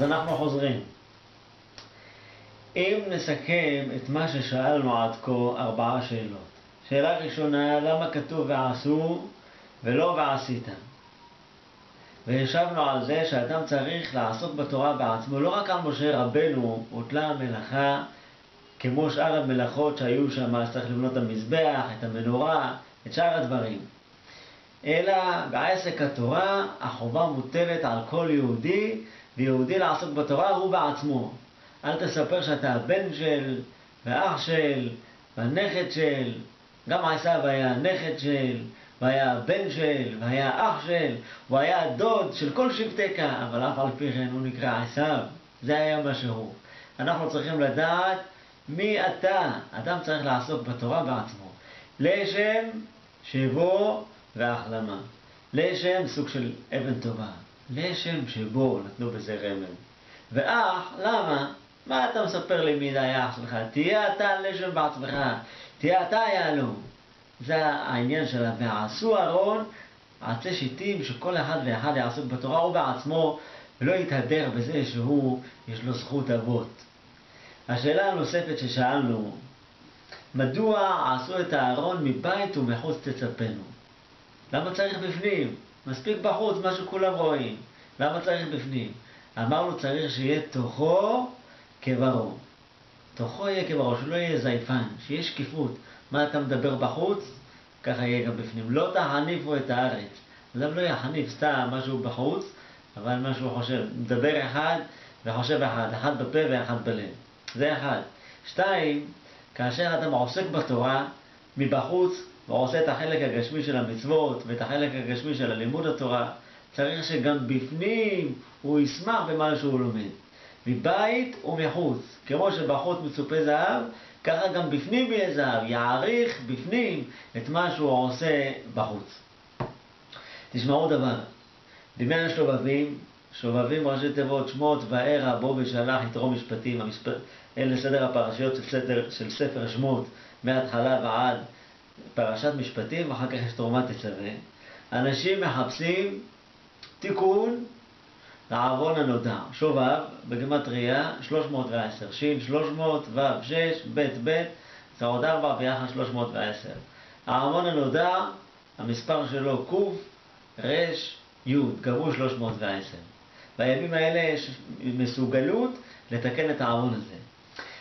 אז אנחנו חוזרים. אם נסכם את מה ששאלנו עד כה, 4 שאלות. שאלה ראשונה, למה כתוב ועשו ולא ועשית? וישבנו על זה שאדם צריך לעסוק בתורה בעצמו, לא רק על משה רבנו הוטלה המלאכה כמו שאר המלאכות שהיו שם, שצריך לבנות את המזבח, את המנורה, את שאר הדברים. אלא בעסק התורה החובה מוטלת על כל יהודי, ויהודי לעסוק בתורה הוא בעצמו. אל תספר שאתה הבן של, ואח של, והנכד של. גם עשיו היה נכד של, והיה בן של, והיה אח של, והיה דוד של כל שבטך, אבל אף על פי כן הוא נקרא עשיו. זה היה מה שהוא. אנחנו צריכים לדעת מי אתה. אדם צריך לעסוק בתורה בעצמו. לשם שבו והחלמה. לשם סוג של אבן טובה. לשם שבו, נתנו בזה רמז. ואח, למה? מה אתה מספר לי מי היה אח שלך? תהיה אתה לשם בעצמך. תהיה אתה יעלו. זה העניין שלה. ועשו ארון עצי שיטים שכל אחד ואחד יעסוק בתורה הוא בעצמו, ולא יתהדר בזה שהוא יש לו זכות אבות. השאלה הנוספת ששאלנו, מדוע עשו את הארון מבית ומחוץ תצפנו? למה צריך בפנים? מספיק בחוץ מה שכולם רואים. למה צריך בפנים? אמרנו צריך שיהיה תוכו כברו. תוכו יהיה כברו, שלא יהיה זייפן, שיהיה שקיפות. מה אתה מדבר בחוץ? ככה יהיה גם בפנים. לא תחניפו את הארץ. אדם לא יחניף סתם משהו בחוץ, אבל משהו חושב. מדבר אחד וחושב אחד. אחד בפה ואחד בלב. זה אחד. 2, כאשר אדם עוסק בתורה מבחוץ, ועושה את החלק הגשמי של המצוות ואת החלק הגשמי של הלימוד התורה, צריך שגם בפנים הוא ישמח במה שהוא לומד. מבית ומחוץ, כמו שבחוץ מצופה זהב, ככה גם בפנים יהיה זהב, יעריך בפנים את מה שהוא עושה בחוץ. תשמעו דבר, במניין השובבים, שובבים ראשי תיבות שמות וערה בו ושלח יתרו משפטים, אלה סדר הפרשיות של ספר שמות מההתחלה ועד פרשת משפטים, ואחר כך יש תרומת תצווה. אנשים מחפשים תיקון לעוון הנודע. שובב בגימטריה 310, שין 300, ו' 6, ב' ב', זה עוד 4 ויחד 310. העוון הנודע, המספר שלו ק' ר' י', גם הוא 310. בימים האלה יש מסוגלות לתקן את העוון הזה.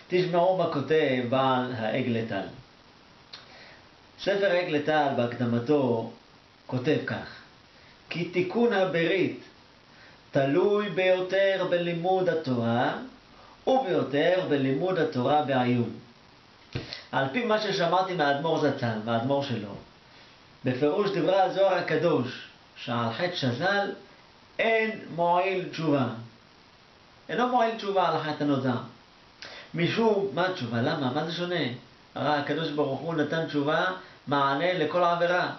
תשמעו מה כותב בעל העגלתל. ספר העגלתל בהקדמתו כותב כך: כי תיקון הברית תלוי ביותר בלימוד התורה וביותר בלימוד התורה בעיון. על פי מה ששמעתי מהאדמו"ר זצ"ל, מהאדמו"ר שלו, בפירוש דברי הזוהר הקדוש, שעל חטא שז"ל אין מועיל תשובה. אינו מועיל תשובה על החטא הנודע. משום, מה תשובה? למה? מה זה שונה? הרי הקדוש ברוך הוא נתן תשובה, מענה לכל עבירה.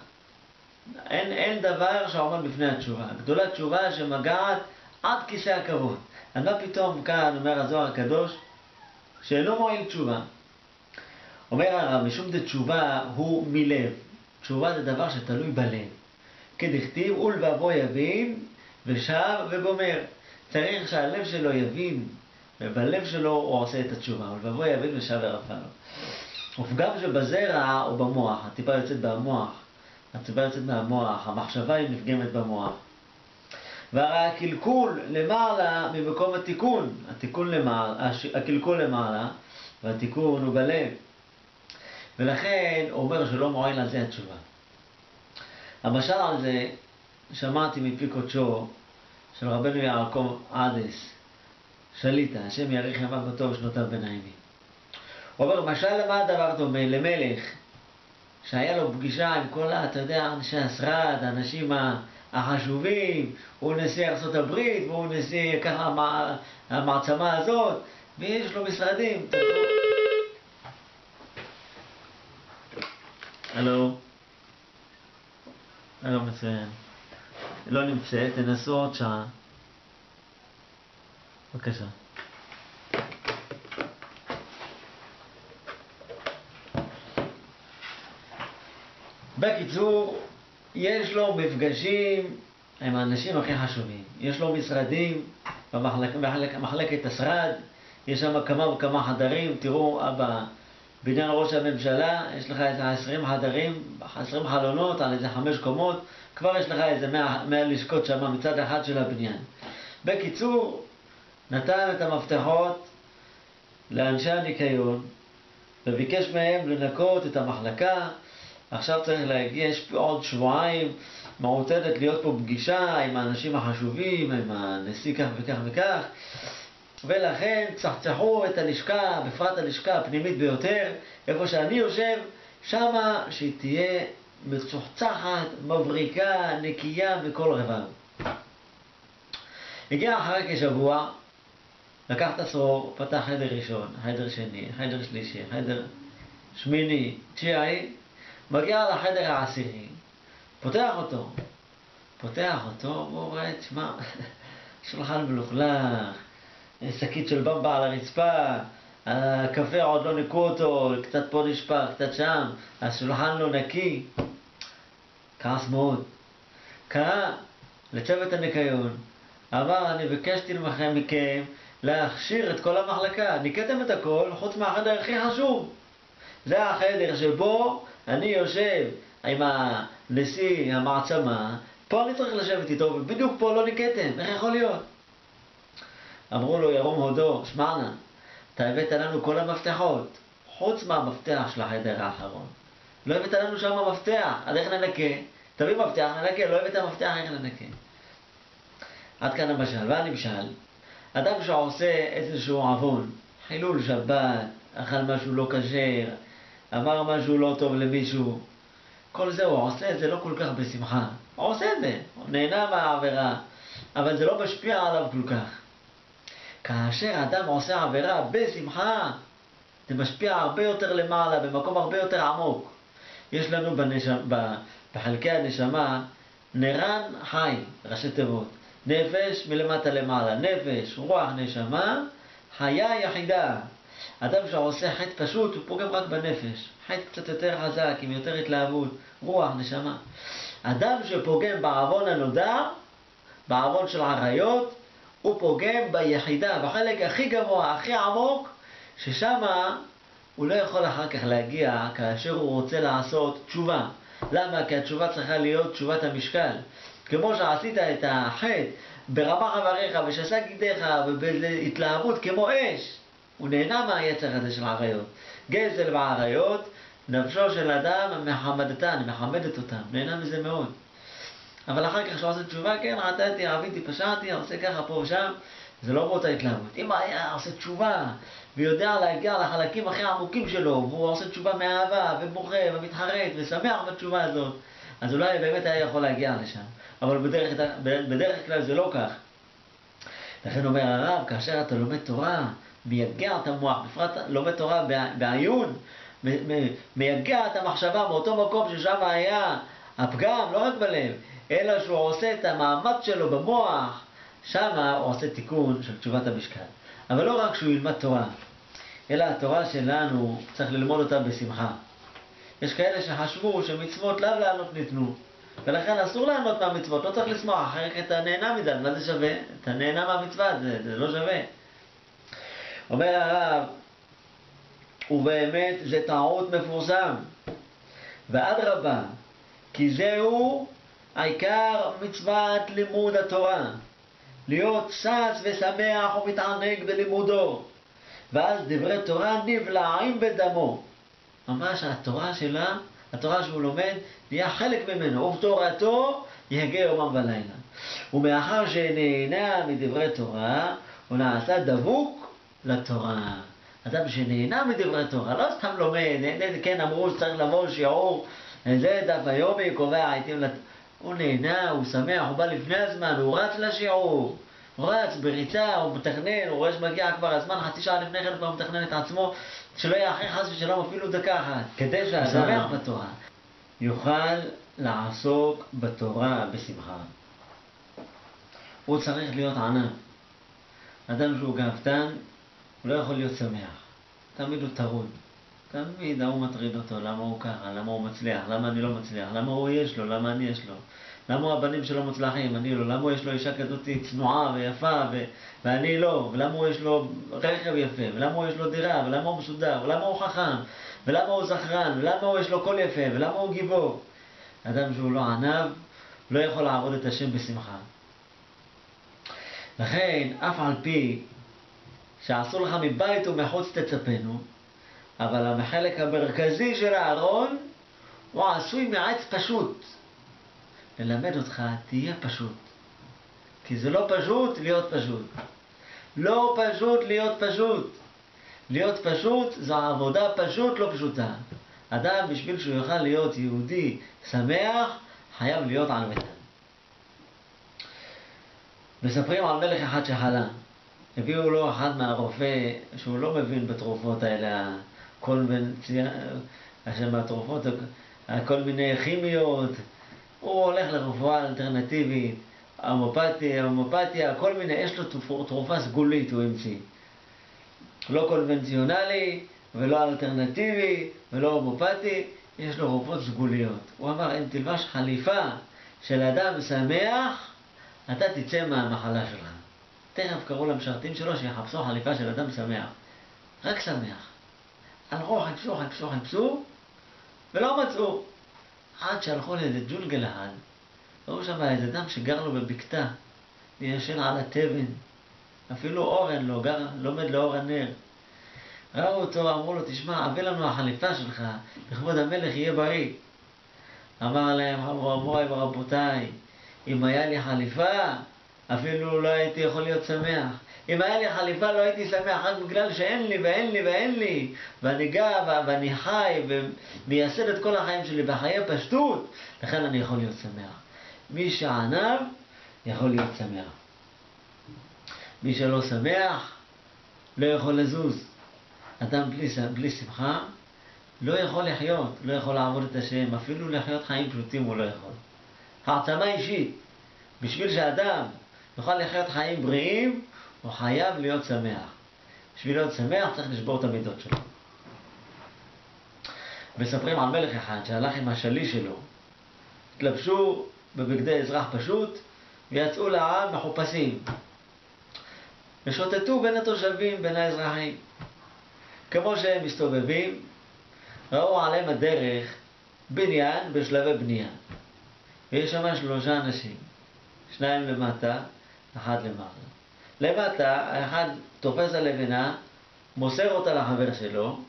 אין דבר שעומד בפני התשובה. גדולה תשובה שמגעת עד כיסא הכבוד. אז מה פתאום כאן אומר הזוהר הקדוש שאינו מועיל תשובה? אומר הרב, משום דתשובה הוא מלב. תשובה זה דבר שתלוי בלב. כדכתיב ולבבו יבין ושב וגומר. צריך שהלב שלו יבין, ובלב שלו הוא עושה את התשובה. ולבבו יבין ושב ורפא לו. ופגם שבזרע או במוח, הטיפה יוצאת במוח. הטיפה יוצאת מהמוח, המחשבה היא נפגמת במוח. והרי הקלקול למעלה ממקום התיקון. הקלקול למעלה, והתיקון הוא בלב. ולכן הוא אומר שלא מועיל על זה התשובה. המשל על זה שמעתי מפי קודשו של רבנו יעקב עדס שליטה, השם יאריך ימיו בטוב שנותיו בנעימים. הוא אומר, משל למה הדבר דומה? למלך שהיה לו פגישה עם כל, אתה יודע, אנשי השרד, האנשים החשובים, הוא נשיא ארצות הברית, והוא נשיא ככה המעצמה הזאת, ויש לו משרדים. הלו? הלו, מצוין. לא נמצאת, תנסו עוד שעה. בבקשה. בקיצור, יש לו מפגשים עם האנשים הכי חשובים. יש לו משרדים, במחלקת השרד, יש שם כמה וכמה חדרים, תראו, בבניין ראש הממשלה יש לך איזה 20 חדרים, 20 חלונות על איזה 5 קומות, כבר יש לך איזה 100 לשכות שם מצד אחד של הבניין. בקיצור, נתן את המפתחות לאנשי הניקיון, וביקש מהם לנקות את המחלקה. עכשיו צריך להגיע, יש עוד שבועיים, מעוצדת להיות פה פגישה עם האנשים החשובים, עם הנשיא כך וכך וכך, ולכן צחצחו את הלשכה, בפרט הלשכה הפנימית ביותר, איפה שאני יושב, שמה שהיא תהיה מצוחצחת, מבריקה, נקייה מכל רבב. הגיע אחרי כשבוע, לקח את הסרור, פתח חדר ראשון, חדר שני, חדר שלישי, חדר שמיני, תשיעי, מגיע לחדר העשירי, פותח אותו, והוא רואה, תשמע, שולחן מלוכלך, שקית של במבה על הרצפה, הקפה עוד לא ניקו אותו, קצת פה נשפך, קצת שם, השולחן לא נקי. כעס מאוד. קרא לצוות הניקיון, אמר, אני ביקשתי מכם להכשיר את כל המחלקה, ניקתם את הכל חוץ מהחדר הכי חשוב. זה החדר שבו אני יושב עם הנשיא המעצמה, פה אני צריך לשבת איתו, ובדיוק פה לא ניקתם, איך יכול להיות? אמרו לו ירום הודו, שמענה, אתה הבאת לנו כל המפתחות, חוץ מהמפתח של החדר האחרון. לא הבאת לנו שם המפתח, אז איך ננקה? תביא מפתח, ננקה, לא הבאת המפתח, איך ננקה? עד כאן המשל, והנמשל, אדם שעושה איזשהו עוון, חילול שבת, אכל משהו לא כשר, אמר משהו לא טוב למישהו, כל זה הוא עושה, זה לא כל כך בשמחה. הוא עושה את זה, הוא נהנה מהעבירה, אבל זה לא משפיע עליו כל כך. כאשר אדם עושה עבירה בשמחה, זה משפיע הרבה יותר למעלה, במקום הרבה יותר עמוק. יש לנו בחלקי הנשמה, נרן חי, ראשי תיבות. נפש מלמטה למעלה, נפש, רוח, נשמה, חיה יחידה. אדם שעושה חטא פשוט, הוא פוגם רק בנפש. חטא קצת יותר חזק, עם יותר התלהבות, רוח, נשמה. אדם שפוגם בעוון הנודע, בעוון של עריות, הוא פוגם ביחידה, בחלק הכי גבוה, הכי עמוק, ששמה הוא לא יכול אחר כך להגיע כאשר הוא רוצה לעשות תשובה. למה? כי התשובה צריכה להיות תשובת המשקל. כמו שעשית את החטא ברמה חבריך ושסה גידיך ובהתלהבות כמו אש, הוא נהנה מהיצר הזה של עריות. גזל ועריות, נפשו של אדם מחמדתן, מחמדת אותם, נהנה מזה מאוד. אבל אחר כך שעושה תשובה, כן, רדתי, עביתי, פשעתי, עושה ככה פה ושם, זה לא באותה התלהבות. אם היה עושה תשובה ויודע להגיע לחלקים הכי עמוקים שלו, והוא עושה תשובה מאהבה ובוכה ומתחרט ושמח בתשובה הזאת, אז אולי באמת היה יכול להגיע לשם. אבל בדרך כלל זה לא כך. לכן אומר הרב, כאשר אתה לומד תורה, מייגע את המוח, בפרט לומד תורה בעיון, מייגע את המחשבה מאותו מקום ששם היה הפגם, לא רק בלב, אלא שהוא עושה את המאמץ שלו במוח, שם הוא עושה תיקון של תשובת המשקל. אבל לא רק שהוא ילמד תורה, אלא התורה שלנו צריך ללמוד אותה בשמחה. יש כאלה שחשבו שמצוות לאו לענות ניתנו, ולכן אסור לענות מהמצוות, לא צריך לשמוח, אחרת אתה נהנה מזה, מה זה שווה? אתה נהנה מהמצווה, זה לא שווה. אומר הרב, ובאמת זה טעות מפורסם, ואדרבה, כי זהו העיקר מצוות לימוד התורה, להיות שש ושמח ומתענג בלימודו, ואז דברי תורה נבלעים בדמו. ממש התורה שלה, התורה שהוא לומד, נהיה חלק ממנו, ובתורתו יהגה יומם ולילה. ומאחר שנהנה מדברי תורה, הוא נעשה דבוק לתורה. אדם שנהנה מדברי תורה, לא סתם לומד, כן אמרו שצריך לבוא שיעור, זה דף היומי, קובע עיתים הוא נהנה, הוא שמח, הוא בא לפני הזמן, הוא רץ לשיעור, הוא רץ בריצה, הוא מתכנן, הוא רואה שמגיע כבר הזמן, חצי שעה לפני כן כבר מתכנן את עצמו, שלא יהיה אחרי חס ושלום אפילו דקה אחת, כדי שהשמח בתורה יוכל לעסוק בתורה בשמחה. הוא צריך להיות ענב. אדם שהוא גאוותן, הוא לא יכול להיות שמח. תמיד הוא טרוד. תמיד ההוא מטריד אותו, למה הוא ככה, למה הוא מצליח, למה אני לא מצליח, למה הוא יש לו, למה אני יש לו, למה הבנים שלו מוצלחים, אני לא, למה הוא יש לו אישה כזאת צנועה ויפה ואני לא, ולמה הוא יש לו רכב יפה, ולמה הוא יש לו דירה, ולמה הוא מסודר, ולמה הוא חכם, ולמה הוא זכרן, ולמה הוא יש לו קול יפה, ולמה הוא גיבור. אדם שהוא לא ענב, לא יכול לעבוד את השם בשמחה. לכן, אף על פי שעשו לך מבית ומחוץ תצפנו, אבל החלק המרכזי של הארון הוא עשוי מעץ פשוט. ללמד אותך, תהיה פשוט. כי זה לא פשוט להיות פשוט. לא פשוט להיות פשוט. להיות פשוט זו עבודה פשוט לא פשוטה. אדם בשביל שהוא יוכל להיות יהודי שמח, חייב להיות ענוותן. מספרים על מלך אחד שחלה. הביאו לו אחד מהרופא שהוא לא מבין בתרופות האלה, התרופות, כל מיני כימיות. הוא הולך לרפואה אלטרנטיבית, הומופתיה, כל מיני, יש לו תרופה סגולית הוא המציא. לא קונבנציונלי, ולא אלטרנטיבי, ולא הומופתי, יש לו רופאות סגוליות. הוא אמר, אם תלבש חליפה של אדם שמח, אתה תצא מהמחלה שלך. תכף קראו למשרתים שלו שיחפשו חליפה של אדם שמח. רק שמח. הלכו, חיפשו, ולא מצאו. עד שהלכו לאיזה ג'ונגל אחד, ראו שם איזה אדם שגר לו בבקתה, ישן על התבן, אפילו אורן לא, לומד לאור הנר. ראו אותו, אמרו לו, תשמע, הביא לנו החליפה שלך, לכבוד המלך יהיה בריא. אמר להם, אמרו רבותיי, אם היה לי חליפה, אפילו לא הייתי יכול להיות שמח. אם היה לי חליפה לא הייתי שמח, רק בגלל שאין לי ואין לי, ואני גא ואני חי ומייסד את כל החיים שלי בחיי פשטות, לכן אני יכול להיות שמח. מי שענב יכול להיות שמח. מי שלא שמח לא יכול לזוז. אדם בלי שמחה לא יכול לחיות, לא יכול לעבוד את השם, אפילו לחיות חיים פשוטים הוא לא יכול. העצמה אישית, בשביל שאדם יוכל לחיות חיים בריאים, הוא חייב להיות שמח. בשביל להיות שמח צריך לשבור את המידות שלו. מספרים על מלך אחד שהלך עם השליש שלו, התלבשו בבגדי אזרח פשוט ויצאו לעם מחופשים. ושוטטו בין התושבים, בין האזרחים. כמו שהם מסתובבים, ראו עליהם הדרך בניין בשלבי בנייה. ויש שם 3 אנשים, 2 למטה, 1 למעלה. למטה, האחד תופס הלבנה, מוסר אותה לחבר שלו,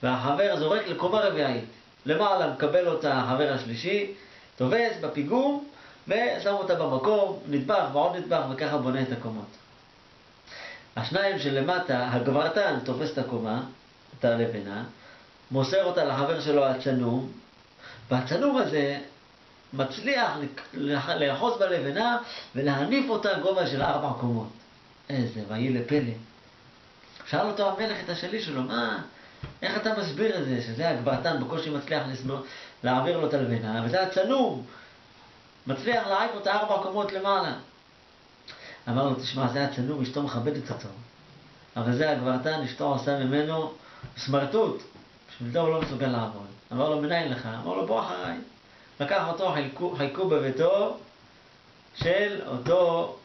והחבר זורק לקומה רביעית. למעלה מקבל אותה החבר השלישי, תופס בפיגום, ושם אותה במקום, נדבך ועוד נדבך, וככה בונה את הקומות. השניים שלמטה, הגברתן תופס את הקומה, את הלבנה, מוסר אותה לחבר שלו הצנום, והצנום הזה מצליח לאחוז בלבנה ולהניף אותה גובה של 4 קומות. איזה, ויהי לפלא. שאל אותו המלך את השליש שלו, איך אתה מסביר את זה? שזה הגברתן בקושי מצליח להעביר לו את הלבנה, וזה הצנום מצליח להעיף אותה 4 קומות למעלה. אמר לו, תשמע, זה הצנום, אשתו מכבדת אותו. אבל זה הגברתן, אשתו עושה ממנו סמרטוט. בשביל זה הוא לא מסוגל לעבוד. אמר לו, מניין לך? אמר לו, בוא אחריי. לקח אותו, חיכו בביתו של אותו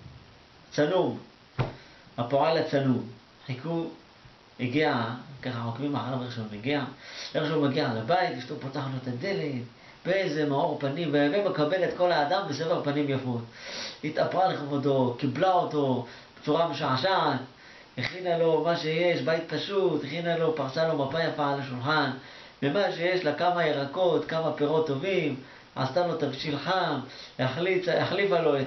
צנום, הפועל הצנום. חיכו, הגיע, ככה עוקבים אחריו איך שהוא מגיע. איך שהוא מגיע לבית, אשתו פותח לו את הדלת, באיזה מאור פנים, ומקבל את כל האדם בסבר פנים יפות. התאפרה לכבודו, קיבלה אותו בצורה משעשעת, הכינה לו מה שיש, בית פשוט, הכינה לו, פרסה לו מפה יפה על השולחן, ומה שיש לה כמה ירקות, כמה פירות טובים, עשתה לו תבשיל חם, החליפה לו את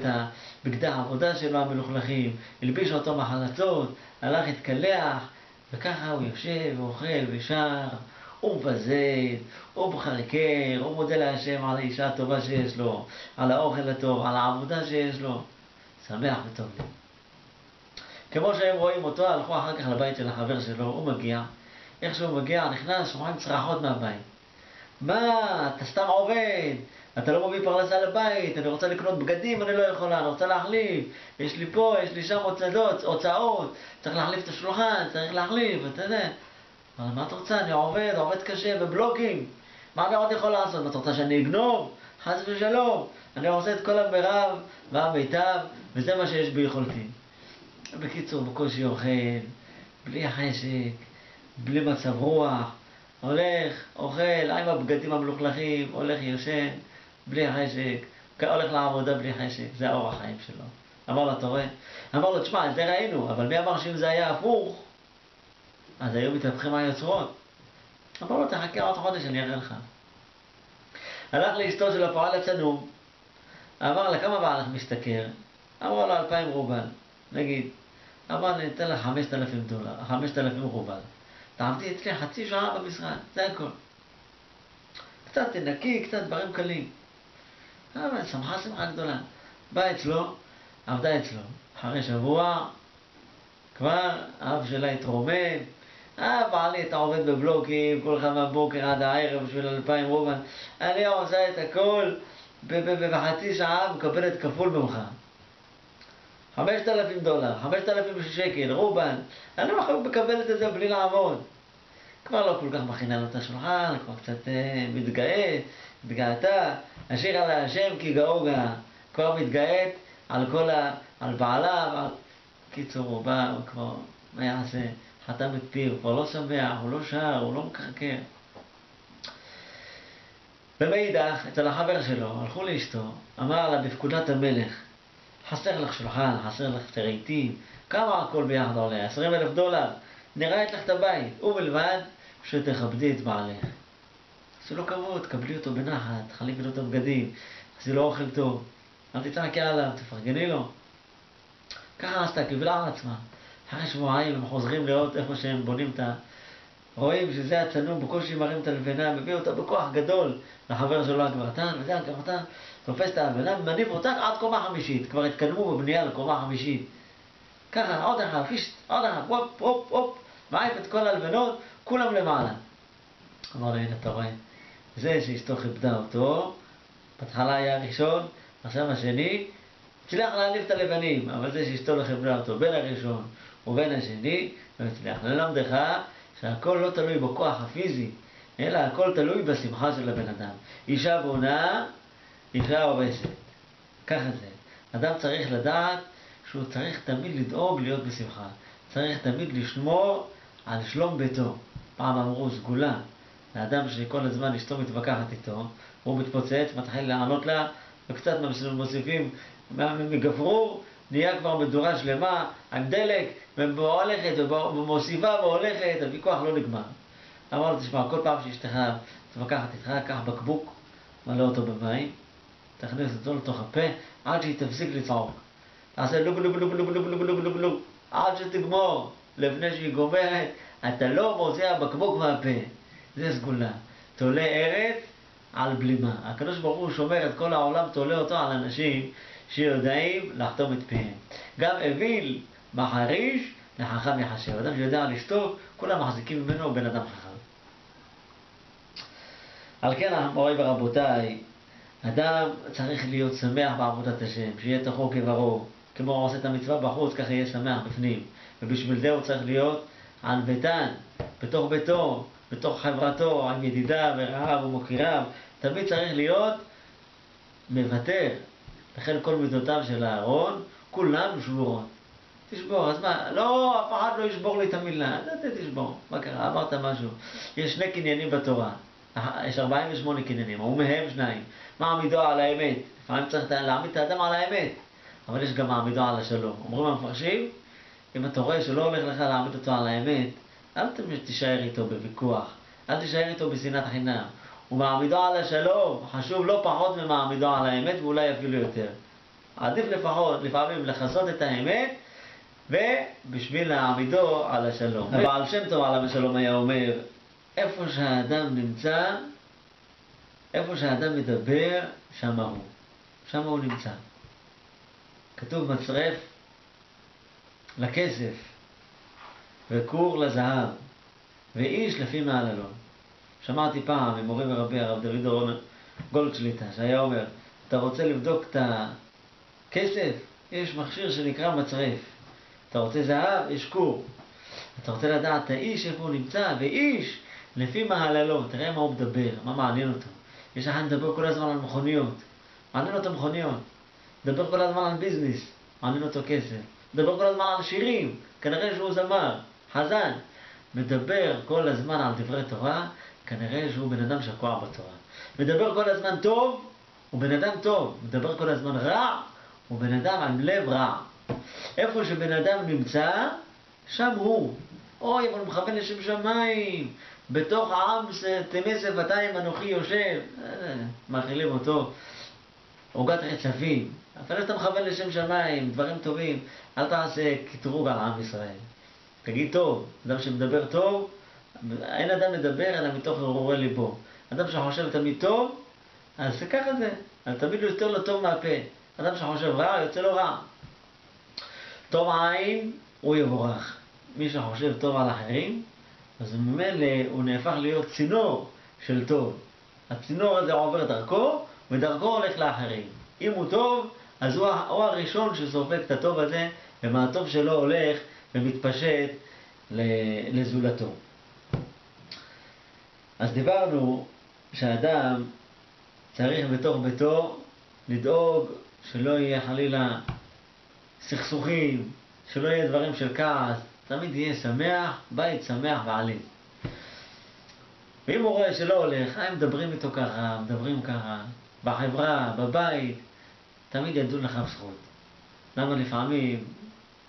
בגדי העבודה שלו המלוכלכים, הלביש אותו מחלצות, הלך התקלח, וככה הוא יושב ואוכל ושר, הוא מבזד, הוא מחרקר, הוא מודה להשם על האישה הטובה שיש לו, על האוכל הטוב, על העבודה שיש לו. שמח וטוב לי. כמו שהם רואים אותו, הלכו אחר כך לבית של החבר שלו, הוא מגיע. איך שהוא מגיע, נכנס, שומעים צרחות מהבית. מה, אתה סתם עובד, אתה לא מביא פרנסה לבית, אני רוצה לקנות בגדים, אני לא יכולה, אני רוצה להחליף, יש לי פה, יש לי שם הוצאות, צריך להחליף את השולחן, צריך להחליף, אתה יודע. אבל מה את רוצה? אני עובד קשה בבלוקים. מה אני עוד יכול לעשות? מה את רוצה שאני אגנוב? חס ושלום. אני עושה את כל המרב והמיטב, וזה מה שיש ביכולתי. בקיצור, בקושי אוכל, בלי חשק, בלי מצב רוח, הולך, אוכל, עם הבגדים המלוכלכים, הולך יושן, בלי חשק, הולך לעבודה בלי חשק, זה האורח החיים שלו. אמר לו, אתה רואה? אמר לו, תשמע, את זה ראינו, אבל מי אמר שאם זה היה הפוך, אז היו מתהפכים היוצרות. אמר לו, תחכה עוד חודש, אני אראה לך. הלך לאשתו של הפועל הצנום, אמר לה, כמה בעלך משתכר? אמר לו, 2,000 רובל, נגיד. אמר, אני אתן לך 5,000 דולר, 5,000 רובל. תעבדי אצלי חצי שעה במשרד, זה הכל. קצת תנקי, קצת דברים קלים. אבל שמחה גדולה. באה אצלו, עבדה אצלו. אחרי שבוע, כבר האב שלה התרומם. בעלי, אתה עובד בבלוקים, כל אחד מהבוקר עד הערב בשביל 2,000 רובל. אני עושה את הכל, בחצי שעה מקבלת כפול ממך. 5,000 דולר, 5,000 שקל, רובל. אני לא מקבלת את זה בלי לעבוד. כבר לא כל כך מכינה לו את השולחן, כבר קצת מתגאתה. השאירה לה השם כי גאו גאה. כבר מתגאת על בעלה. קיצור, הוא בא, הוא כבר, מה יעשה? חתם את פיו, הוא כבר לא שמח, הוא לא שר, הוא לא מקרקר. ומאידך, אצל החבר שלו, הלכו לאשתו, אמר לה בפקודת המלך, חסר לך שולחן, חסר לך רהיטים, כמה הכל ביחד עולה? 20,000 דולר, נראית לך את הבית, ובלבד שתכבדי את בעלך. עשו לו כבוד, קבלי אותו בנחת, תחליפי לו את הבגדים, עשי לו אוכל טוב, אל תצעקי עליו, תפרגני לו. ככה עשתה, קיבלה על עצמה. אחרי שבועיים הם חוזרים לראות איפה שהם בונים את רואים שזה הצנום, בקושי מרים את הלבנה, מביא אותה בכוח גדול לחבר שלו הגברתן, וזה הגברתן, תופס את הלבנה, מניף אותה עד קומה חמישית, כבר התקדמו בבנייה לקומה חמישית. ככה, עוד אחד, עוד אחד, הופ, הופ, הופ, מעיף את כל הלבנות, כולם למעלה. אמר לו, הנה אתה רואה, זה שאשתו כיבדה אותו, בהתחלה היה הראשון, עכשיו השני, הצליח להניף את הלבנים, אבל זה שאשתו לא כיבדה אותו, בין הראשון ובין השני, לא הצליח. ללמדך שהכל לא תלוי בכוח הפיזי, אלא הכל תלוי בשמחה של הבן אדם. אישה בונה, אישה הורסת. ככה זה. אדם צריך לדעת שהוא צריך תמיד לדאוג להיות בשמחה. צריך תמיד לשמור על שלום ביתו. פעם אמרו סגולה, לאדם שכל הזמן אשתו מתווכחת איתו, הוא מתפוצץ, מתחיל לענות לה, וקצת מוסיפים מגברור, נהיה כבר מדורה שלמה, עם דלק, והולכת, ומוסיפה והולכת, הוויכוח לא נגמר. אמר לו, תשמע, כל פעם שאשתך תתווכחת איתך, קח בקבוק, מלא אותו במים, תכניס אותו לתוך הפה, עד שהיא תפסיק לצעוק. תעשה לוג לוג לוג לוג לוג לוג לוג לוג לוג, עד שתגמור, לפני שהיא גומרת, אתה לא מוציא הבקבוק מהפה. זה סגולה. תולה ארץ על בלימה. הקדוש ברוך הוא שומר את כל העולם, תולה אותו על אנשים שיודעים לחתום את פיהם. גם אוויל מחריש לחכם יחשב. אדם שיודע לשתוק, כולם מחזיקים ממנו בן אדם חכם. על כן, מוריי ורבותיי, אדם צריך להיות שמח בעבודת השם, שיהיה תוכו כברו. כמו הוא עושה את המצווה בחוץ, ככה יהיה שמח בפנים. ובשביל זה הוא צריך להיות ענוותן, בתוך ביתו, בתוך חברתו, עם ידידיו ורעיו ומוקיריו. תמיד צריך להיות מוותר. לכן כל מידותיו של אהרון, כולן שבורות. תשבור, אז מה? לא, אף אחד לא ישבור לי את המילה. אתה תשבור. מה קרה? אמרת משהו. יש 2 קניינים בתורה. יש 48 קניינים, ומהם 2. מעמידו על האמת. לפעמים צריך להעמיד את האדם על האמת. אבל יש גם מעמידו על השלום. אומרים המפרשים, אם אתה רואה שלא הולך לך להעמיד אותו על האמת, אל תישאר איתו בוויכוח. אל תישאר איתו בשנאת חינם. ומעמידו על השלום חשוב לא פחות ממעמידו על האמת, ואולי אפילו יותר. עדיף לפעמים לחזות את האמת, ובשביל להעמידו על השלום. הבעל שם טוב עליו השלום היה אומר, איפה שהאדם נמצא, איפה שהאדם מדבר, שם הוא. שם הוא נמצא. כתוב מצרף לכסף, וכור לזהב, ואיש לפי מעללון. שמעתי פעם ממורי ורבי הרב דוד אורון גולדשליטה, שהיה אומר, אתה רוצה לבדוק את הכסף? יש מכשיר שנקרא מצרף. אתה רוצה זהב? יש כור. אתה רוצה לדעת האיש איפה הוא נמצא, ואיש לפי מהללו, תראה מה הוא מדבר, מה מעניין אותו. יש אחד מדבר כל הזמן על מכוניות, מעניין אותו מכוניות. מדבר כל הזמן על ביזנס, מעניין אותו כסף. מדבר כל הזמן על שירים, כנראה שהוא זמר, חזן. מדבר כל הזמן על דברי תורה, כנראה שהוא בן אדם שקוע בתורה. מדבר כל הזמן טוב, הוא בן אדם טוב. מדבר כל הזמן רע, הוא בן אדם עם לב רע. איפה שבן אדם נמצא, שם הוא. אוי, אבל הוא מכוון לשם שמיים. בתוך העם תמי שפתיים אנוכי יושב. מאכילים אותו עוגת רצפים. אבל אתה מכוון לשם שמיים, דברים טובים. אל תעשה קטרוג על עם ישראל. תגיד טוב. אדם שמדבר טוב, אין אדם מדבר אלא מתוך הרהורי ליבו. אדם שחושב תמיד טוב, אז ככה זה. אז תמיד הוא יותר לו טוב מהפה. אדם שחושב רע, יוצא לו רע. טוב עין, הוא יבורך. מי שחושב טוב על אחרים, אז ממילא הוא נהפך להיות צינור של טוב. הצינור הזה עובר דרכו, ודרכו הולך לאחרים. אם הוא טוב, אז הוא הראשון שסופק את הטוב הזה, ומהטוב שלו הולך ומתפשט לזולתו. אז דיברנו שהאדם צריך בתוך ביתו לדאוג שלא יהיה חלילה סכסוכים, שלא יהיה דברים של כעס, תמיד יהיה שמח, בית שמח ועלים. ואם הוא רואה שלא הולך, הם מדברים איתו ככה, מדברים ככה, בחברה, בבית, תמיד ידעו לך זכות. למה לפעמים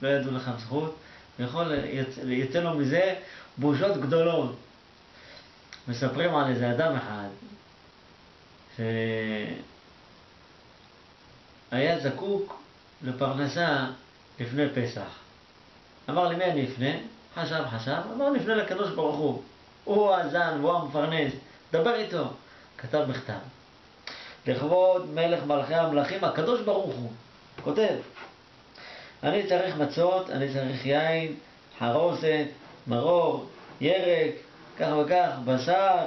לא ידעו לך זכות? יצא לו מזה בושות גדולות. מספרים על איזה אדם אחד שהיה זקוק לפרנסה לפני פסח. אמר לי, מי אני אפנה? חשב, אמר נפנה לקדוש ברוך הוא. הוא האזן, הוא המפרנס, דבר איתו. כתב מכתב. לכבוד מלך מלכי המלכים, הקדוש ברוך הוא. כותב, אני צריך מצות, אני צריך יין, חרוסת, מרור, ירק, כך וכך, בשר,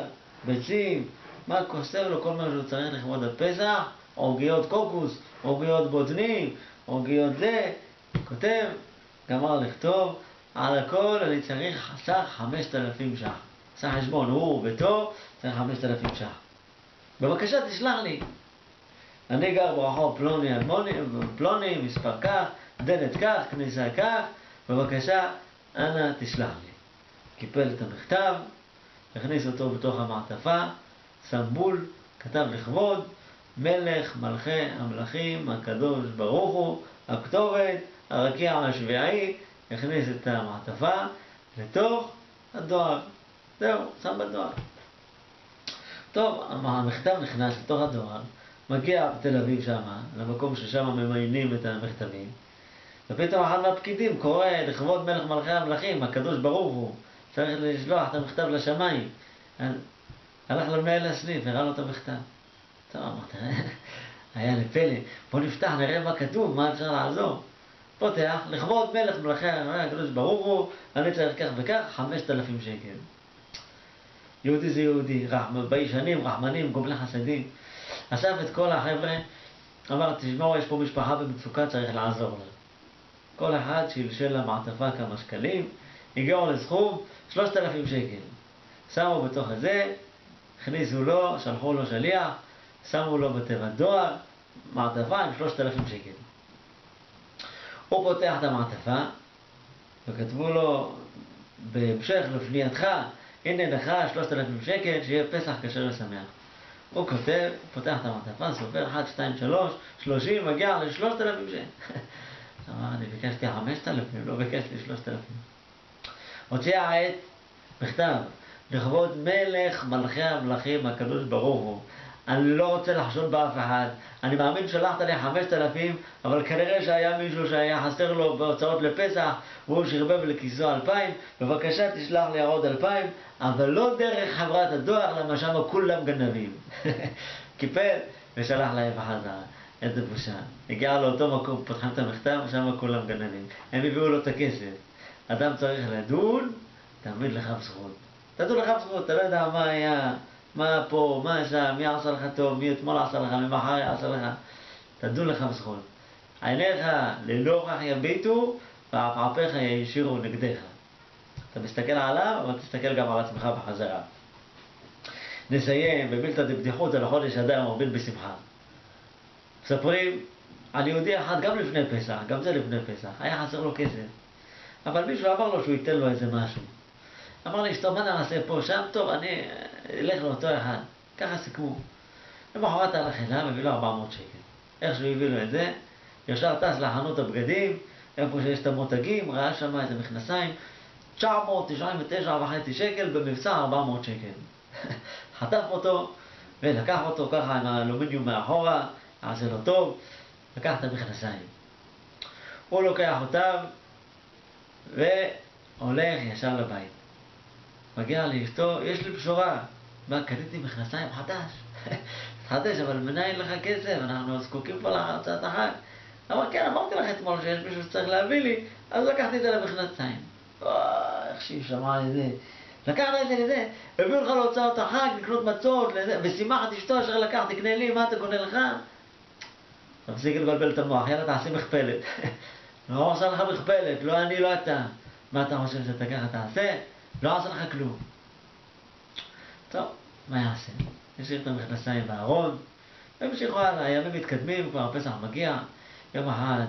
ביצים, מה כוסר לו כל מה שהוא צריך לכבוד הפסח, עוגיות קוקוס, עוגיות בוטנים, עוגיות זה, כותב, גמר לכתוב, על הכל אני צריך סך 5,000 ש"ח. סך חשבון, הוא וביתו, צריך 5,000 ש"ח. בבקשה תשלח לי. אני גר ברחוב פלוני, מספר כך, דלת כך, כניסה כך, בבקשה, אנא תשלח לי. קיפל את המכתב, הכניס אותו בתוך המעטפה, שם בול, כתב לכבוד, מלך מלכי המלכים הקדוש ברוך הוא, הכתובת, הרקיע השביעי, הכניס את המעטפה לתוך הדואר. זהו, שם בדואר. טוב, המכתב נכנס לתוך הדואר, מגיע בתל אביב שמה, למקום ששם ממיינים את המכתבים, ופתאום אחד מהפקידים קורא לכבוד מלך מלכי המלכים, הקדוש ברוך הוא, צריך לשלוח את המכתב לשמיים. הלך למנהל הסניף, הראה לו את המכתב. טוב, אמרת, היה לפלא, בוא נפתח, נראה מה כתוב, מה אפשר לעזור. פותח, לכבוד מלך מלכי המלכים, הקדוש ברוך הוא, אני צריך כך וכך, 5,000 שקל. יהודי זה יהודי, ביישנים, רחמנים, גומלי חסדים. אסף את כל החבר'ה, אמר, תשמעו, יש פה משפחה במצוקה, צריך לעזור לה. כל אחד שלשל למעטפה כמה שקלים, הגיעו לסכום 3,000 שקל. שמו בתוך הזה, הכניסו לו, שלחו לו שליח, שמו לו בתיבת דואר, מעטפה עם 3,000 שקל. הוא פותח את המעטפה, וכתבו לו, בהמשך לפנייתך, הנה לך 3,000 שקל, שיהיה פסח כשר ושמח. הוא כותב, פותח את המעטפה, סופר 1, 2, 3, 30, מגיע ל3,000 שקל. אמר, אני ביקשתי 5,000, לא ביקשתי 3,000. הוציא העט, מכתב, לכבוד מלך מלכי המלכים הקדוש ברוך הוא. אני לא רוצה לחשוד באף אחד. אני מאמין שלחת לי 5,000, אבל כנראה שהיה מישהו שהיה חסר לו בהוצאות לפסח, והוא שרבב לכיסו 2,000, בבקשה תשלח לי עוד 2,000, אבל לא דרך חברת הדואר, למה שם כולם גנבים. קיפל ושלח להם בחזרה. איזה בושה. הגיע לאותו מקום, פותחים את המכתב, שם כולם גנבים. הם הביאו לו את הכסף. אדם צריך לדון, תעמיד לך זכות. תדון לך זכות, אתה לא יודע מה היה, מה פה, מה שם, מי עשה לך טוב, מי אתמול עשה לך, מי מחר עשה לך. תדון לך זכות. עיניך ללא כך יביטו, ועפעפיך ישירו נגדך. אתה מסתכל עליו, אבל תסתכל גם על עצמך בחזרה. נסיים במילתא דבדיחותא לחודש אדר מרבין בשמחה. מספרים על יהודי אחד גם לפני פסח, גם זה לפני פסח, היה חסר לו כסף. אבל מישהו אמר לו שהוא ייתן לו איזה משהו. אמר לאשתו, מה נעשה פה, שם? טוב, אני אלך לאותו אחד. ככה סיכמו. למחרת הלך אליו, הביא לו 400 שקל. איך שהוא הביא לו את זה, ישר טס לחנות הבגדים, איפה שיש את המותגים, ראה שם איזה מכנסיים, 999.5 שקל, במבצע 400 שקל. חטף אותו, ולקח אותו ככה עם האלומיניום מאחורה, עשה לו טוב, לקח את המכנסיים. הוא לוקח אותם, והולך ישר לבית. מגיע לאשתו, יש לי בשורה. מה, קניתי מכנסיים חדש? חדש, אבל מנין לך כסף? אנחנו זקוקים פה להרצאת החג. אמר, כן, אמרתי לך אתמול שיש מישהו שצריך להביא לי, אז לקחתי את זה למכנסיים. איך שהיא שמעה לזה. לקחת את זה לזה, הביאו לך להוצאות החג, לקנות מצות, ושימח את אשתו אשר לקחתי, קנה לי, מה אתה קונה לך? תפסיק לבלבל את המוח, יאללה תעשי מכפלת. לא עושה לך מכפלת, לא אני, לא אתה. מה אתה חושב שאתה ככה תעשה? לא עושה לך כלום. טוב, מה יעשה? השאיר את המכנסיים בארון, והמשיכו הלאה, הימים מתקדמים, כבר הפסח מגיע. יום אחד,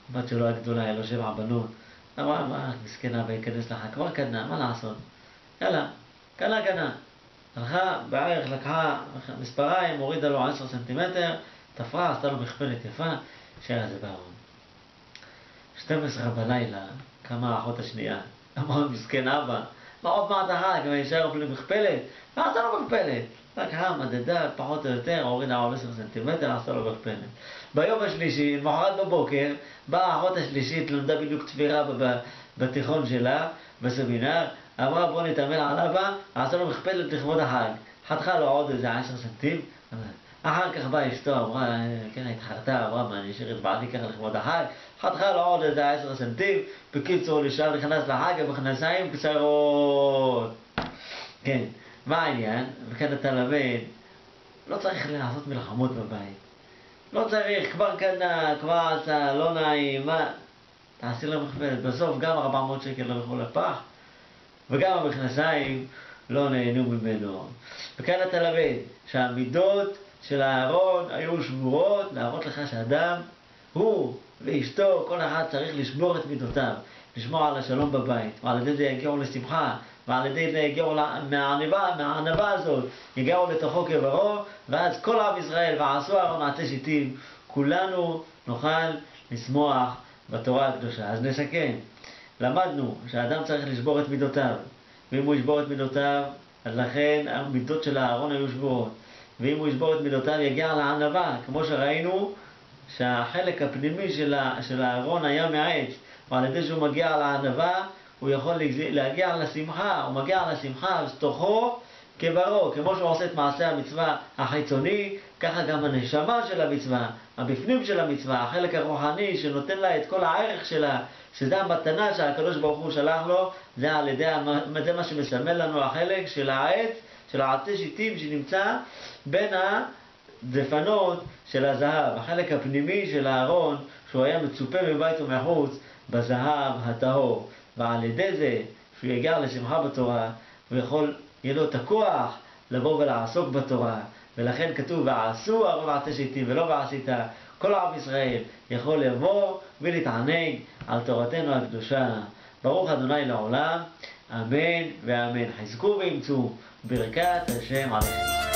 הבת שלו הגדולה, היה לו 7 בנות. אמרה, מה, מסכנה ויכנס לך, כבר קדנה, מה לעשות? יאללה, קנה. הלכה בערך, לקחה מספריים, הורידה לו 10 סנטימטר, תפרה, עשתה לו מכפלת יפה, שהיה זה בארון. 12 בלילה, קמה האחות השנייה. אמרה, מסכן אבא, מה עוד מעט החג, אם יישאר בלי מכפלת? מה עשה לו מכפלת? לקחה, מדדה, פחות או יותר, הורידה לו 10 סנטימטר, עשתה לו מכפלת. ביום השלישי, למחרת בבוקר, באה האחות השלישית, למדה בדיוק תפירה בתיכון שלה, בסמינר, אמרה בוא נתאמן על אבא, עשה לו מכפלת לכבוד החג. חתכה לו עוד איזה 10 סנטים, אחר כך באה אשתו, אמרה, כן, התחרתה, אמרה, מה, אני אשאיר את בעלי ככה לכבוד החג, חתכה לו עוד איזה 10 סנטים, בקיצור, נשאר נכנס לחג, המכנסיים קצרות. כן, מה העניין? וכאן אתה למד, לא צריך לעשות מלחמות בבית. לא צריך, כבר קנה, כבר עשה, לא נעים, מה? תעשי לו מכפלת. בסוף גם 400 שקל לא הלכו לפח, וגם המכנסיים לא נהנו ממנו. וכאן אתה למד שהמידות של הארון היו שבורות, להראות לך שאדם, הוא ואשתו, כל אחד צריך לשבור את מידותיו, לשמור על השלום בבית, ועל ידי זה יגיעו לשמחה, ועל ידי זה יגיעו מהענבה הזאת, יגיעו לתוכו כברו, ואז כל עם ישראל ועשו ארון עצי שיטים, כולנו נוכל לשמוח בתורה הקדושה. אז נסכם, למדנו שהאדם צריך לשבור את מידותיו, ואם הוא ישבור את מידותיו, אז לכן המידות של הארון היו שבורות, ואם הוא ישבור את מידותיו יגיע לענבה, כמו שראינו שהחלק הפנימי של הארון היה מעץ, ועל ידי שהוא מגיע לענבה הוא יכול להגיע לשמחה, הוא מגיע לשמחה, אז תוכו כברו, כמו שהוא עושה את מעשה המצווה החיצוני, ככה גם הנשמה של המצווה, הבפנים של המצווה, החלק הרוחני שנותן לה את כל הערך שלה, שזה המתנה שהקדוש ברוך הוא שלח לו, זה על ידי, זה מה שמסמל לנו החלק של העץ, של העצי שיטים שנמצא בין הדפנות של הזהב, החלק הפנימי של הארון, שהוא היה מצופה מבית ומחוץ בזהב הטהור, ועל ידי זה שהוא יגיע לשמחה בתורה, הוא יהיה לו את הכוח לבוא ולעסוק בתורה, ולכן כתוב ועשו ארון עצי שיטים ולא ועשית. כל עם ישראל יכול לבוא ולהתענג על תורתנו הקדושה. ברוך ה' לעולם, אמן ואמן. חזקו ואמצו ברכת השם עליכם.